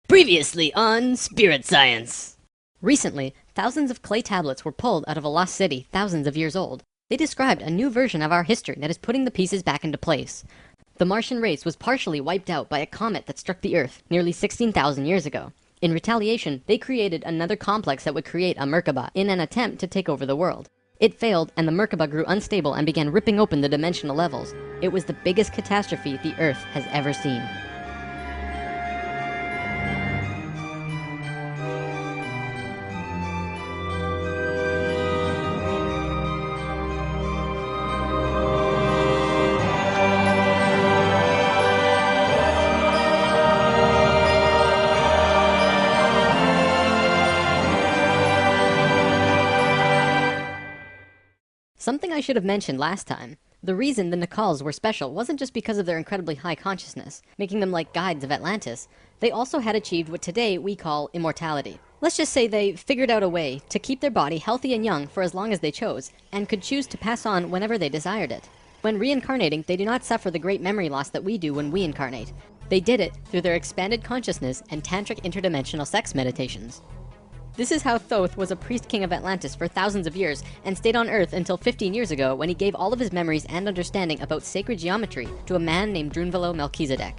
Previously on Spirit Science. Recently, thousands of clay tablets were pulled out of a lost city thousands of years old. They described a new version of our history that is putting the pieces back into place. The Martian race was partially wiped out by a comet that struck the Earth nearly 16,000 years ago. In retaliation, they created another complex that would create a Merkaba in an attempt to take over the world. It failed, and the Merkaba grew unstable and began ripping open the dimensional levels. It was the biggest catastrophe the Earth has ever seen. Something I should have mentioned last time. The reason the Naacals were special wasn't just because of their incredibly high consciousness, making them like guides of Atlantis. They also had achieved what today we call immortality. Let's just say they figured out a way to keep their body healthy and young for as long as they chose, and could choose to pass on whenever they desired it. When reincarnating, they do not suffer the great memory loss that we do when we incarnate. They did it through their expanded consciousness and tantric interdimensional sex meditations. This is how Thoth was a priest king of Atlantis for thousands of years and stayed on Earth until 15 years ago, when he gave all of his memories and understanding about sacred geometry to a man named Drunvalo Melchizedek.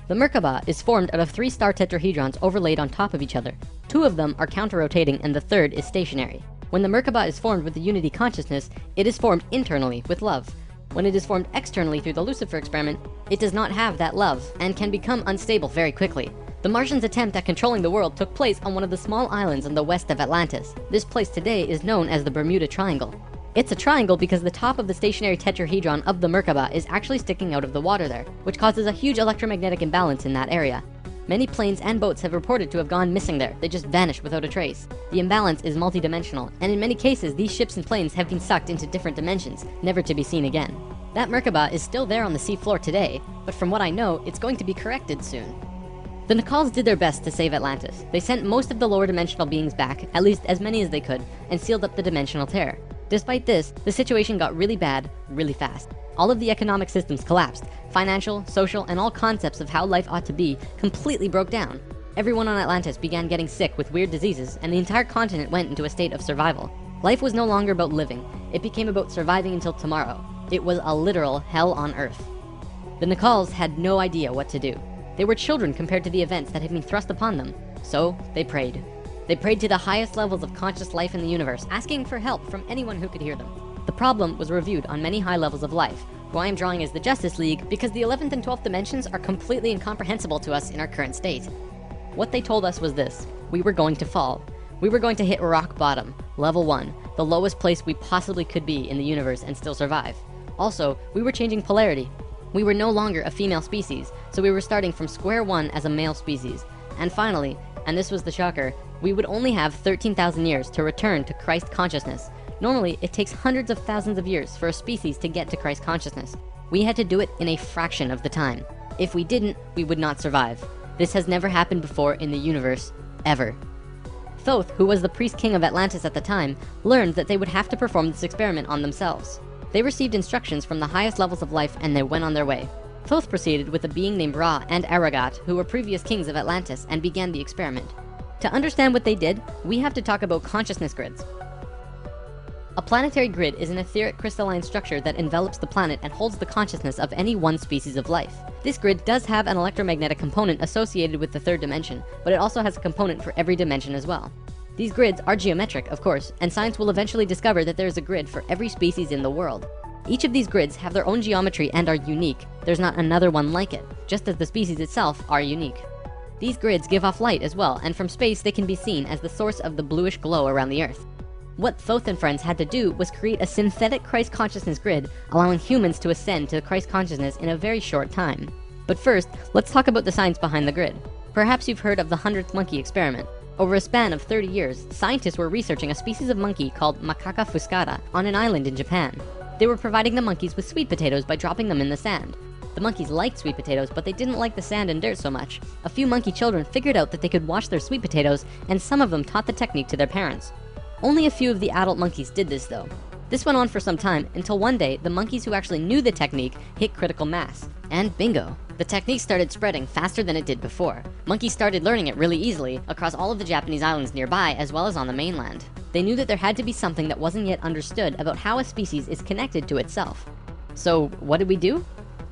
The Merkaba is formed out of 3 star tetrahedrons overlaid on top of each other. 2 of them are counter-rotating and the third is stationary. When the Merkaba is formed with the unity consciousness, it is formed internally with love. When it is formed externally through the Lucifer experiment, it does not have that love and can become unstable very quickly. The Martians' attempt at controlling the world took place on one of the small islands in the west of Atlantis. This place today is known as the Bermuda Triangle. It's a triangle because the top of the stationary tetrahedron of the Merkaba is actually sticking out of the water there, which causes a huge electromagnetic imbalance in that area. Many planes and boats have reported to have gone missing there. They just vanished without a trace. The imbalance is multidimensional, and in many cases these ships and planes have been sucked into different dimensions, never to be seen again. That Merkaba is still there on the seafloor today, but from what I know, it's going to be corrected soon. The Naacals did their best to save Atlantis. They sent most of the lower dimensional beings back, at least as many as they could, and sealed up the dimensional tear. Despite this, the situation got really bad, really fast. All of the economic systems collapsed. Financial, social, and all concepts of how life ought to be completely broke down. Everyone on Atlantis began getting sick with weird diseases, and the entire continent went into a state of survival. Life was no longer about living. It became about surviving until tomorrow. It was a literal hell on Earth. The Naacals had no idea what to do. They were children compared to the events that had been thrust upon them. So they prayed. They prayed to the highest levels of conscious life in the universe, asking for help from anyone who could hear them. The problem was reviewed on many high levels of life, who I am drawing as the Justice League because the 11th and 12th dimensions are completely incomprehensible to us in our current state. What they told us was this: we were going to fall. We were going to hit rock bottom, level 1, the lowest place we possibly could be in the universe and still survive. Also, we were changing polarity. We were no longer a female species, so we were starting from square one as a male species. And finally, and this was the shocker, we would only have 13,000 years to return to Christ consciousness. Normally, it takes hundreds of thousands of years for a species to get to Christ consciousness. We had to do it in a fraction of the time. If we didn't, we would not survive. This has never happened before in the universe, ever. Thoth, who was the priest king of Atlantis at the time, learned that they would have to perform this experiment on themselves. They received instructions from the highest levels of life and they went on their way. Thoth proceeded with a being named Ra and Aragat, who were previous kings of Atlantis, and began the experiment. To understand what they did, we have to talk about consciousness grids. A planetary grid is an etheric crystalline structure that envelops the planet and holds the consciousness of any one species of life. This grid does have an electromagnetic component associated with the 3rd dimension, but it also has a component for every dimension as well. These grids are geometric, of course, and science will eventually discover that there is a grid for every species in the world. Each of these grids have their own geometry and are unique. There's not another one like it, just as the species itself are unique. These grids give off light as well, and from space they can be seen as the source of the bluish glow around the Earth. What Thoth and friends had to do was create a synthetic Christ consciousness grid, allowing humans to ascend to Christ consciousness in a very short time. But first, let's talk about the science behind the grid. Perhaps you've heard of the 100th monkey experiment. Over a span of 30 years, scientists were researching a species of monkey called Macaca fuscata on an island in Japan. They were providing the monkeys with sweet potatoes by dropping them in the sand. The monkeys liked sweet potatoes, but they didn't like the sand and dirt so much. A few monkey children figured out that they could wash their sweet potatoes, and some of them taught the technique to their parents. Only a few of the adult monkeys did this though. This went on for some time until one day, the monkeys who actually knew the technique hit critical mass. And bingo, The technique started spreading faster than it did before. Monkeys started learning it really easily across all of the Japanese islands nearby as well as on the mainland. They knew that there had to be something that wasn't yet understood about how a species is connected to itself. So what did we do?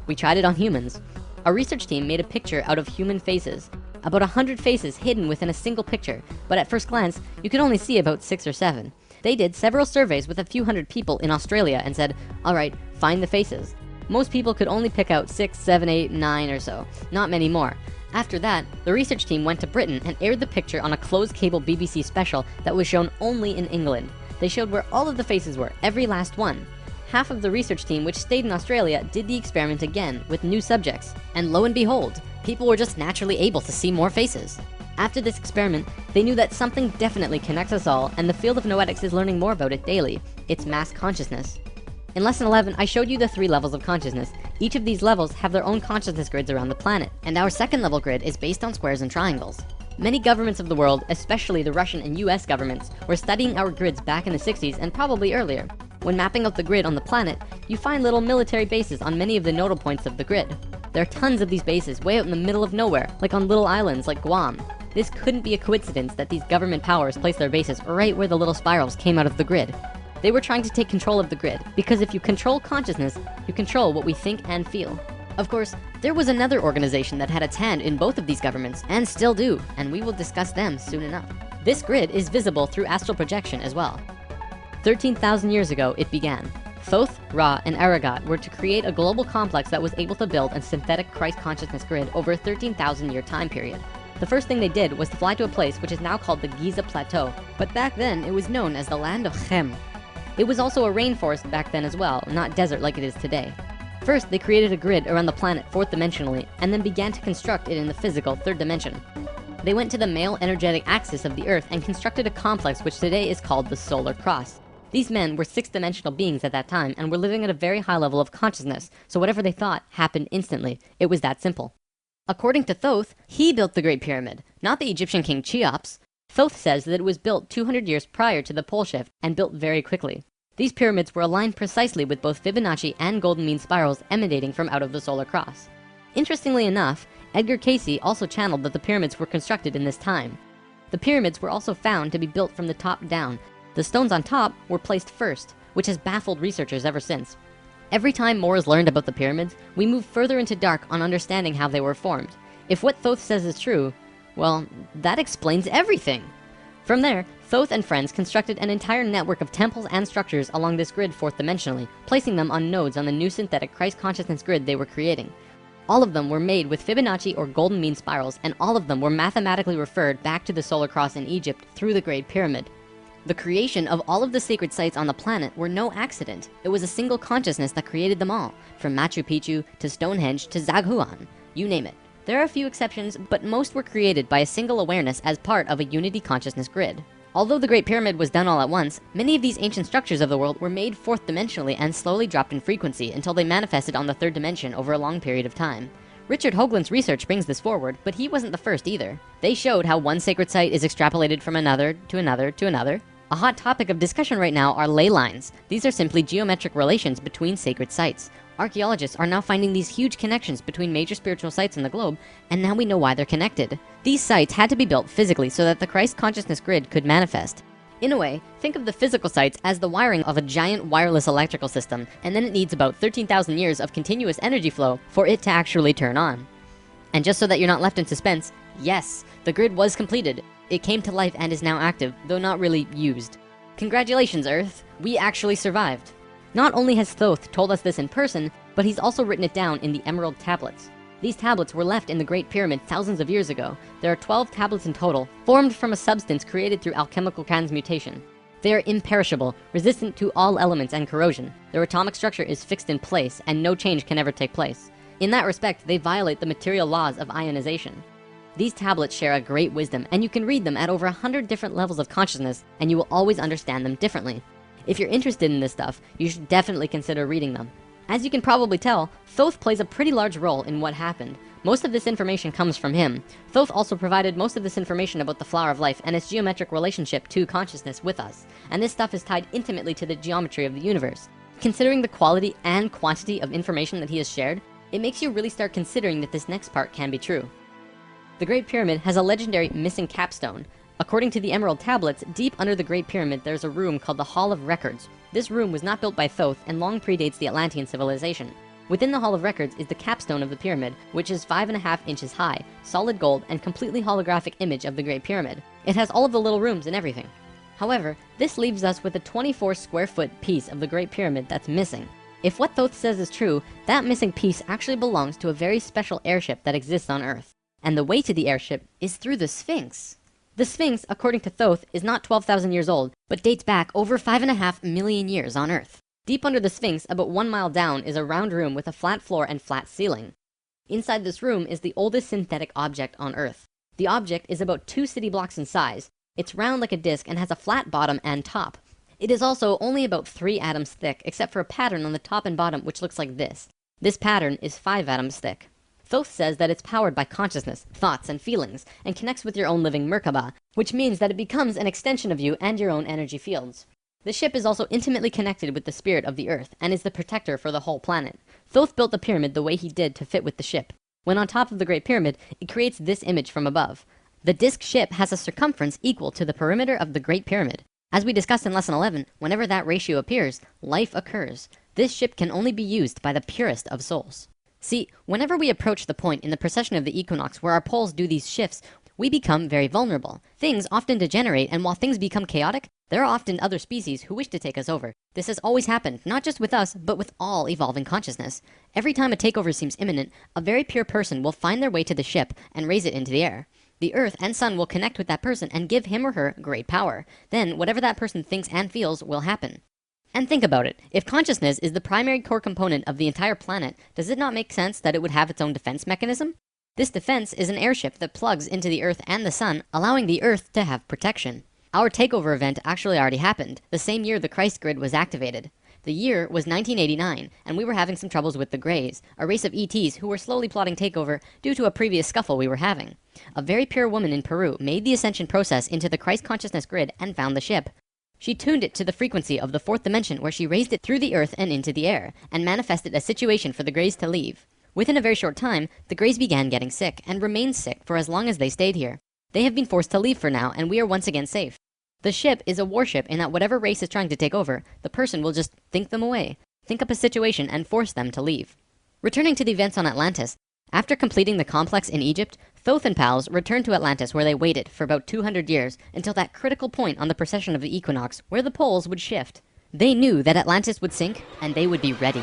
We tried it on humans. A research team made a picture out of human faces. About 100 faces hidden within a single picture, but at first glance, you could only see about 6 or 7. They did several surveys with a few hundred people in Australia and said, alright, find the faces. Most people could only pick out 6, 7, 8, 9 or so, not many more. After that, the research team went to Britain and aired the picture on a closed cable BBC special that was shown only in England. They showed where all of the faces were, every last one. Half of the research team, which stayed in Australia, did the experiment again with new subjects. And lo and behold, people were just naturally able to see more faces. After this experiment, they knew that something definitely connects us all, and the field of noetics is learning more about it daily. It's mass consciousness. In lesson 11, I showed you the 3 levels of consciousness. Each of these levels have their own consciousness grids around the planet, and our second level grid is based on squares and triangles. Many governments of the world, especially the Russian and US governments, were studying our grids back in the 60s and probably earlier. When mapping out the grid on the planet, you find little military bases on many of the nodal points of the grid. There are tons of these bases way out in the middle of nowhere, like on little islands like Guam. This couldn't be a coincidence that these government powers placed their bases right where the little spirals came out of the grid. They were trying to take control of the grid, because if you control consciousness, you control what we think and feel. Of course, there was another organization that had its hand in both of these governments, and still do, and we will discuss them soon enough. This grid is visible through astral projection as well. 13,000 years ago, it began. Thoth, Ra, and Aragat were to create a global complex that was able to build a synthetic Christ consciousness grid over a 13,000 year time period. The first thing they did was to fly to a place which is now called the Giza Plateau, but back then it was known as the land of Chem. It was also a rainforest back then as well, not desert like it is today. First, they created a grid around the planet 4th dimensionally, and then began to construct it in the physical 3rd dimension. They went to the male energetic axis of the Earth and constructed a complex which today is called the Solar Cross. These men were 6th dimensional beings at that time and were living at a very high level of consciousness, so whatever they thought happened instantly. It was that simple. According to Thoth, he built the Great Pyramid, not the Egyptian king Cheops. Thoth says that it was built 200 years prior to the pole shift and built very quickly. These pyramids were aligned precisely with both Fibonacci and golden mean spirals emanating from out of the solar cross. Interestingly enough, Edgar Cayce also channeled that the pyramids were constructed in this time. The pyramids were also found to be built from the top down. The stones on top were placed first, which has baffled researchers ever since. Every time more is learned about the pyramids, we move further into dark on understanding how they were formed. If what Thoth says is true, well, that explains everything. From there, Thoth and friends constructed an entire network of temples and structures along this grid 4th dimensionally, placing them on nodes on the new synthetic Christ consciousness grid they were creating. All of them were made with Fibonacci or golden mean spirals, and all of them were mathematically referred back to the solar cross in Egypt through the Great Pyramid. The creation of all of the sacred sites on the planet were no accident. It was a single consciousness that created them all, from Machu Picchu to Stonehenge to Zaghuan, you name it. There are a few exceptions, but most were created by a single awareness as part of a unity consciousness grid. Although the Great Pyramid was done all at once, many of these ancient structures of the world were made 4th dimensionally and slowly dropped in frequency until they manifested on the 3rd dimension over a long period of time. Richard Hoagland's research brings this forward, but he wasn't the first either. They showed how one sacred site is extrapolated from another to another to another. A hot topic of discussion right now are ley lines. These are simply geometric relations between sacred sites. Archaeologists are now finding these huge connections between major spiritual sites in the globe, and now we know why they're connected. These sites had to be built physically so that the Christ consciousness grid could manifest. In a way, think of the physical sites as the wiring of a giant wireless electrical system, and then it needs about 13,000 years of continuous energy flow for it to actually turn on. And just so that you're not left in suspense, yes, the grid was completed. It came to life and is now active, though not really used. Congratulations, Earth, we actually survived. Not only has Thoth told us this in person, but he's also written it down in the Emerald Tablets. These tablets were left in the Great Pyramid thousands of years ago. There are 12 tablets in total, formed from a substance created through alchemical transmutation. They are imperishable, resistant to all elements and corrosion. Their atomic structure is fixed in place, and no change can ever take place. In that respect, they violate the material laws of ionization. These tablets share a great wisdom, and you can read them at over 100 different levels of consciousness, and you will always understand them differently. If you're interested in this stuff, you should definitely consider reading them. As you can probably tell, Thoth plays a pretty large role in what happened. Most of this information comes from him. Thoth also provided most of this information about the flower of life and its geometric relationship to consciousness with us. And this stuff is tied intimately to the geometry of the universe. Considering the quality and quantity of information that he has shared, It makes you really start considering that this next part can be true. The Great Pyramid has a legendary missing capstone. According to the Emerald Tablets, deep under the Great Pyramid there's a room called the Hall of Records. This room was not built by Thoth and long predates the Atlantean civilization. Within the Hall of Records is the capstone of the pyramid, which is 5.5 inches high, solid gold, and completely holographic image of the Great Pyramid. It has all of the little rooms and everything. However, this leaves us with a 24 square foot piece of the Great Pyramid that's missing. If what Thoth says is true, that missing piece actually belongs to a very special airship that exists on Earth. And the way to the airship is through the Sphinx. The Sphinx, according to Thoth, is not 12,000 years old, but dates back over 5.5 million years on Earth. Deep under the Sphinx, about 1 mile down, is a round room with a flat floor and flat ceiling. Inside this room is the oldest synthetic object on Earth. The object is about 2 city blocks in size. It's round like a disc and has a flat bottom and top. It is also only about 3 atoms thick, except for a pattern on the top and bottom which looks like this. This pattern is 5 atoms thick. Thoth says that it's powered by consciousness, thoughts, and feelings, and connects with your own living Merkaba, which means that it becomes an extension of you and your own energy fields. The ship is also intimately connected with the spirit of the Earth, and is the protector for the whole planet. Thoth built the pyramid the way he did to fit with the ship. When on top of the Great Pyramid, it creates this image from above. The disc ship has a circumference equal to the perimeter of the Great Pyramid. As we discussed in Lesson 11, whenever that ratio appears, life occurs. This ship can only be used by the purest of souls. See, whenever we approach the point in the precession of the equinox where our poles do these shifts, we become very vulnerable. Things often degenerate, and while things become chaotic, there are often other species who wish to take us over. This has always happened, not just with us, but with all evolving consciousness. Every time a takeover seems imminent, a very pure person will find their way to the ship and raise it into the air. The Earth and Sun will connect with that person and give him or her great power. Then, whatever that person thinks and feels will happen. And think about it. If consciousness is the primary core component of the entire planet, does it not make sense that it would have its own defense mechanism? This defense is an airship that plugs into the Earth and the Sun, allowing the Earth to have protection. Our takeover event actually already happened, the same year the Christ grid was activated. The year was 1989, and we were having some troubles with the Greys, a race of ETs who were slowly plotting takeover due to a previous scuffle we were having. A very pure woman in Peru made the ascension process into the Christ consciousness grid and found the ship. She tuned it to the frequency of the 4th dimension, where she raised it through the Earth and into the air, and manifested a situation for the Greys to leave. Within a very short time, the Greys began getting sick, and remained sick for as long as they stayed here. They have been forced to leave for now, and we are once again safe. The ship is a warship in that whatever race is trying to take over, the person will just think them away, think up a situation, and force them to leave. Returning to the events on Atlantis, after completing the complex in Egypt, Thoth and pals returned to Atlantis, where they waited for about 200 years until that critical point on the precession of the equinox where the poles would shift. They knew that Atlantis would sink, and they would be ready.